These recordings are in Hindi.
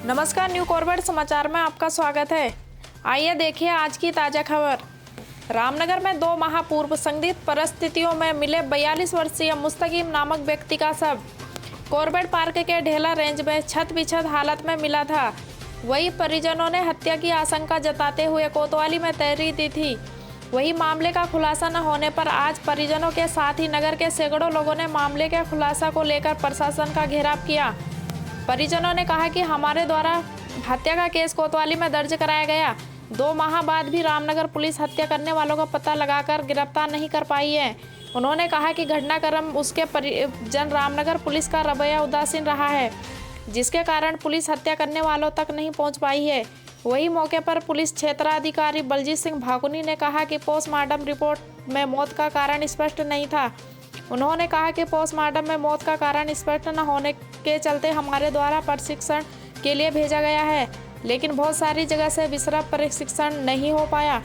नमस्कार, न्यू कॉर्बेट समाचार में आपका स्वागत है। आइए देखिए आज की ताज़ा खबर। रामनगर में 2 माह पूर्व संदिग्ध परिस्थितियों में मिले 42 वर्षीय मुस्तकीम नामक व्यक्ति का शव कॉर्बेट पार्क के ढेला रेंज में छत बिछत हालत में मिला था। वही परिजनों ने हत्या की आशंका जताते हुए कोतवाली में तहरीर दी थी। वही मामले का खुलासा न होने पर आज परिजनों के साथ ही नगर के सैकड़ों लोगों ने मामले के खुलासा को लेकर प्रशासन का घेराव किया। परिजनों ने कहा कि हमारे द्वारा हत्या का केस कोतवाली में दर्ज कराया गया। 2 माह बाद भी रामनगर पुलिस हत्या करने वालों का पता लगाकर गिरफ्तार नहीं कर पाई है। उन्होंने कहा कि घटनाक्रम उसके परिजन रामनगर पुलिस का रवैया उदासीन रहा है, जिसके कारण पुलिस हत्या करने वालों तक नहीं पहुंच पाई है। वही मौके पर पुलिस क्षेत्राधिकारी बलजीत सिंह भाकुनी ने कहा कि पोस्टमार्टम रिपोर्ट में मौत का कारण स्पष्ट नहीं था। उन्होंने कहा कि पोस्टमार्टम में मौत का कारण स्पष्ट न होने के चलते हमारे द्वारा प्रशिक्षण के लिए भेजा गया है, लेकिन बहुत सारी जगह से विसरा प्रशिक्षण नहीं हो पाया।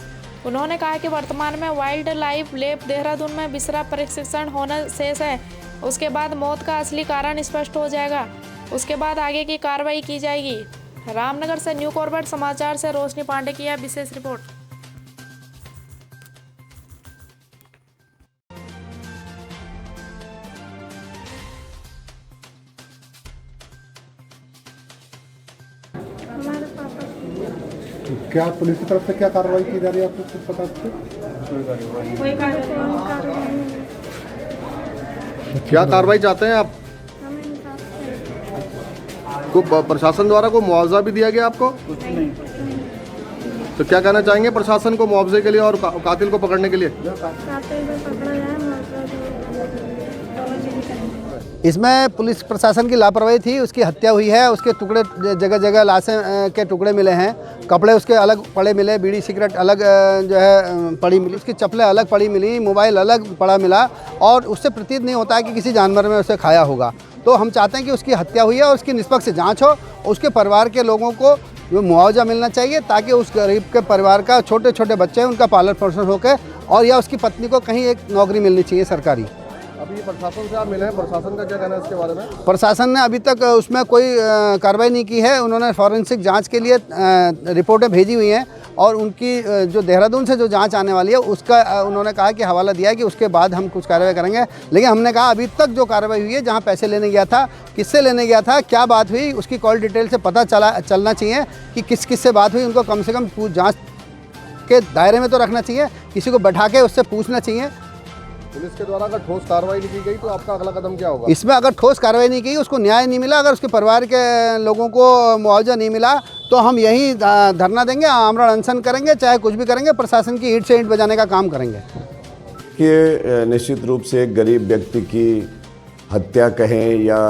उन्होंने कहा कि वर्तमान में वाइल्ड लाइफ लैब देहरादून में विसरा प्रशिक्षण होना शेष है। उसके बाद मौत का असली कारण स्पष्ट हो जाएगा। उसके बाद आगे की कार्रवाई की जाएगी। रामनगर से न्यू कॉर्बेट समाचार से रोशनी पांडे की यह विशेष रिपोर्ट। क्या पुलिस की तरफ से क्या कार्रवाई की जा रही है, आपको कुछ पता है? कोई कार्रवाई क्या कार्रवाई चाहते हैं आप? को प्रशासन द्वारा को मुआवजा भी दिया गया आपको? कुछ नहीं। तो क्या कहना चाहेंगे प्रशासन को मुआवजे के लिए और कातिल को पकड़ने के लिए? इसमें पुलिस प्रशासन की लापरवाही थी। उसकी हत्या हुई है, उसके टुकड़े जगह जगह लाशें के टुकड़े मिले हैं, कपड़े उसके अलग पड़े मिले, बीड़ी सिगरेट अलग जो है पड़ी मिली, उसकी चप्पलें अलग पड़ी मिली, मोबाइल अलग पड़ा मिला और उससे प्रतीत नहीं होता है कि किसी जानवर ने उसे खाया होगा। तो हम चाहते हैं कि उसकी हत्या हुई है और उसकी निष्पक्ष जाँच हो। उसके परिवार के लोगों को वो मुआवजा मिलना चाहिए ताकि उस गरीब के परिवार का छोटे छोटे बच्चे हैं उनका पालन पोषण होकर, और या उसकी पत्नी को कहीं एक नौकरी मिलनी चाहिए सरकारी। अभी प्रशासन से आप मिले हैं, प्रशासन का क्या कहना है इसके बारे में? प्रशासन ने अभी तक उसमें कोई कार्रवाई नहीं की है। उन्होंने फॉरेंसिक जांच के लिए रिपोर्टें भेजी हुई हैं और उनकी जो देहरादून से जो जांच आने वाली है उसका उन्होंने कहा कि हवाला दिया है कि उसके बाद हम कुछ कार्रवाई करेंगे। लेकिन हमने कहा अभी तक जो कार्रवाई हुई है, जहां पैसे लेने गया था, किससे लेने गया था, क्या बात हुई, उसकी कॉल डिटेल से पता चलना चाहिए कि किस किस से बात हुई। उनको कम से कम जाँच के दायरे में तो रखना चाहिए, किसी को बैठा के उससे पूछना चाहिए। पुलिस के द्वारा अगर ठोस कार्रवाई नहीं की गई तो आपका अगला कदम क्या होगा? इसमें अगर ठोस कार्रवाई नहीं की, उसको न्याय नहीं मिला, अगर उसके परिवार के लोगों को मुआवजा नहीं मिला तो हम यही धरना देंगे, आमरण अनशन करेंगे, चाहे कुछ भी करेंगे, प्रशासन की ईंट से ईंट बजाने का काम करेंगे। कि निश्चित रूप से एक गरीब व्यक्ति की हत्या कहें या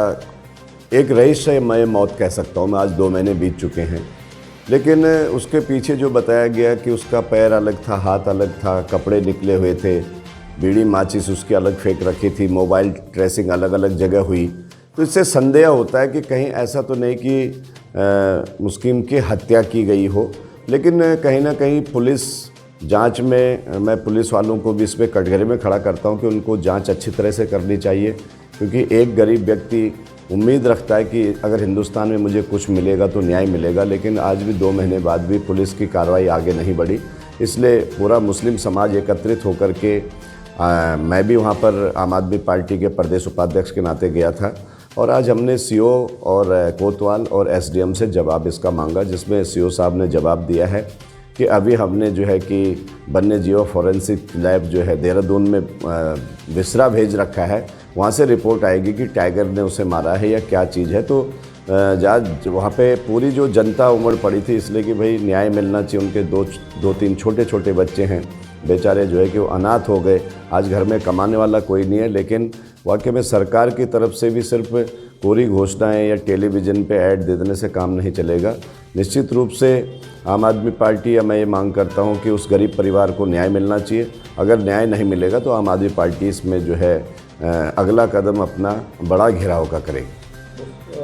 एक रहस्यमय मौत कह सकता हूँ मैं, आज 2 महीने बीत चुके हैं, लेकिन उसके पीछे जो बताया गया कि उसका पैर अलग था, हाथ अलग था, कपड़े निकले हुए थे, बीड़ी माचिस उसकी अलग फेंक रखी थी, मोबाइल ट्रेसिंग अलग अलग जगह हुई, तो इससे संदेह होता है कि कहीं ऐसा तो नहीं कि मुस्लिम की हत्या की गई हो। लेकिन कहीं ना कहीं पुलिस जांच में, मैं पुलिस वालों को भी इस पर कटघरे में खड़ा करता हूं कि उनको जांच अच्छी तरह से करनी चाहिए, क्योंकि एक गरीब व्यक्ति उम्मीद रखता है कि अगर हिंदुस्तान में मुझे कुछ मिलेगा तो न्याय मिलेगा, लेकिन आज भी 2 महीने बाद भी पुलिस की कार्रवाई आगे नहीं बढ़ी। इसलिए पूरा मुस्लिम समाज एकत्रित होकर के मैं भी वहाँ पर आम आदमी पार्टी के प्रदेश उपाध्यक्ष के नाते गया था और आज हमने सीओ और कोतवाल और एसडीएम से जवाब इसका मांगा, जिसमें सीओ साहब ने जवाब दिया है कि अभी हमने जो है कि वन्य जीव फॉरेंसिक लैब जो है देहरादून में विसरा भेज रखा है, वहाँ से रिपोर्ट आएगी कि टाइगर ने उसे मारा है या क्या चीज़ है। तो जहाँ वहाँ पे पूरी जो जनता उमड़ पड़ी थी, इसलिए कि भाई न्याय मिलना चाहिए। उनके 2-3 छोटे छोटे बच्चे हैं, बेचारे जो है कि वो अनाथ हो गए। आज घर में कमाने वाला कोई नहीं है, लेकिन वाकई में सरकार की तरफ से भी सिर्फ पूरी घोषणाएं या टेलीविज़न पे ऐड दे देने से काम नहीं चलेगा। निश्चित रूप से आम आदमी पार्टी या मैं ये मांग करता हूं कि उस गरीब परिवार को न्याय मिलना चाहिए। अगर न्याय नहीं मिलेगा तो आम आदमी पार्टी इसमें जो है अगला कदम अपना बड़ा घेराव का करेगी।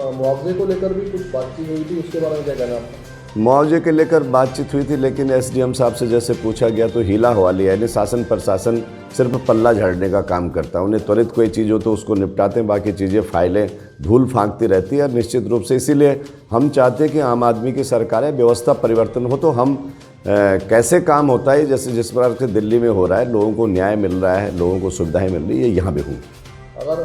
मुआवजे को लेकर भी कुछ बातचीत हुई थी, उसके बारे में क्या कहना आपका? मुआवजे के लेकर बातचीत हुई थी, लेकिन एसडीएम साहब से जैसे पूछा गया तो हीला हवा लिया, यानी शासन प्रशासन सिर्फ पल्ला झाड़ने का काम करता है। उन्हें त्वरित कोई चीज़ हो तो उसको निपटाते हैं, बाकी चीज़ें फाइलें धूल फांकती रहती है। और निश्चित रूप से इसीलिए हम चाहते हैं कि आम आदमी की सरकार है, व्यवस्था परिवर्तन हो तो हम कैसे काम होता है जैसे जिस प्रकार से दिल्ली में हो रहा है, लोगों को न्याय मिल रहा है, लोगों को सुविधाएं मिल रही है, यहाँ भी हूँ। अगर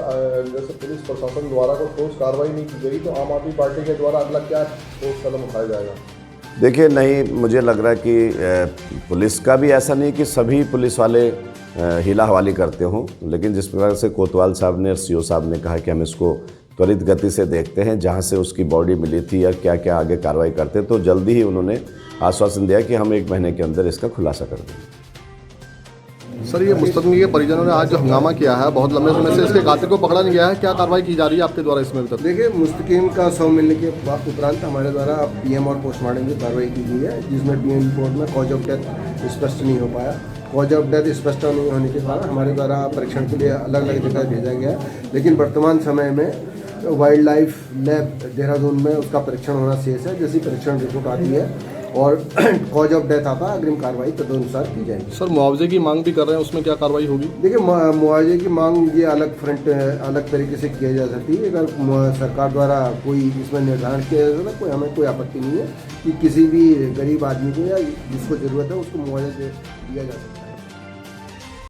जैसे पुलिस प्रशासन द्वारा कोई ठोस कार्रवाई नहीं की गई तो आम आदमी पार्टी के द्वारा अगला क्या ठोस कदम उठाया जाएगा? देखिए, नहीं, मुझे लग रहा है कि पुलिस का भी ऐसा नहीं कि सभी पुलिस वाले हीला हवाली करते हों, लेकिन जिस प्रकार से कोतवाल साहब ने और सीओ साहब ने कहा कि हम इसको त्वरित गति से देखते हैं, जहां से उसकी बॉडी मिली थी या क्या क्या आगे कार्रवाई करते हैं, तो जल्दी ही उन्होंने आश्वासन दिया कि हम 1 महीने के अंदर इसका खुलासा कर देंगे। सर, ये मुस्तकीम के परिजनों ने आज जो हंगामा किया है, बहुत लंबे समय से इसके कातिल को पकड़ा नहीं गया है, क्या कार्रवाई की जा रही है आपके द्वारा इसमें अभी तक? देखिए, मुस्तकीम का शव मिलने के उपरांत हमारे द्वारा पीएम और पोस्टमार्टम की कार्रवाई की गई है, जिसमें पीएम रिपोर्ट में कॉज ऑफ डेथ स्पष्ट नहीं हो पाया। कॉज ऑफ डेथ स्पष्ट नहीं होने के कारण हमारे द्वारा परीक्षण के लिए अलग अलग जगह भेजा गया है, लेकिन वर्तमान समय में वाइल्ड लाइफ लैब देहरादून में उसका परीक्षण होना शेष है। जैसी परीक्षण रिपोर्ट आती है और कॉज ऑफ डेथ आता है, अग्रिम कार्रवाई तदनुसार की जाएगी। सर, मुआवजे की मांग भी कर रहे हैं, उसमें क्या कार्रवाई होगी? देखिए, मुआवजे की मांग ये अलग फ्रंट अलग तरीके से किया जा सकती है। अगर सरकार द्वारा कोई इसमें निर्धारण किया जाता है, हमें कोई आपत्ति नहीं है कि किसी भी गरीब आदमी को या जिसको ज़रूरत है उसको मुआवजा दिया जा सकता है।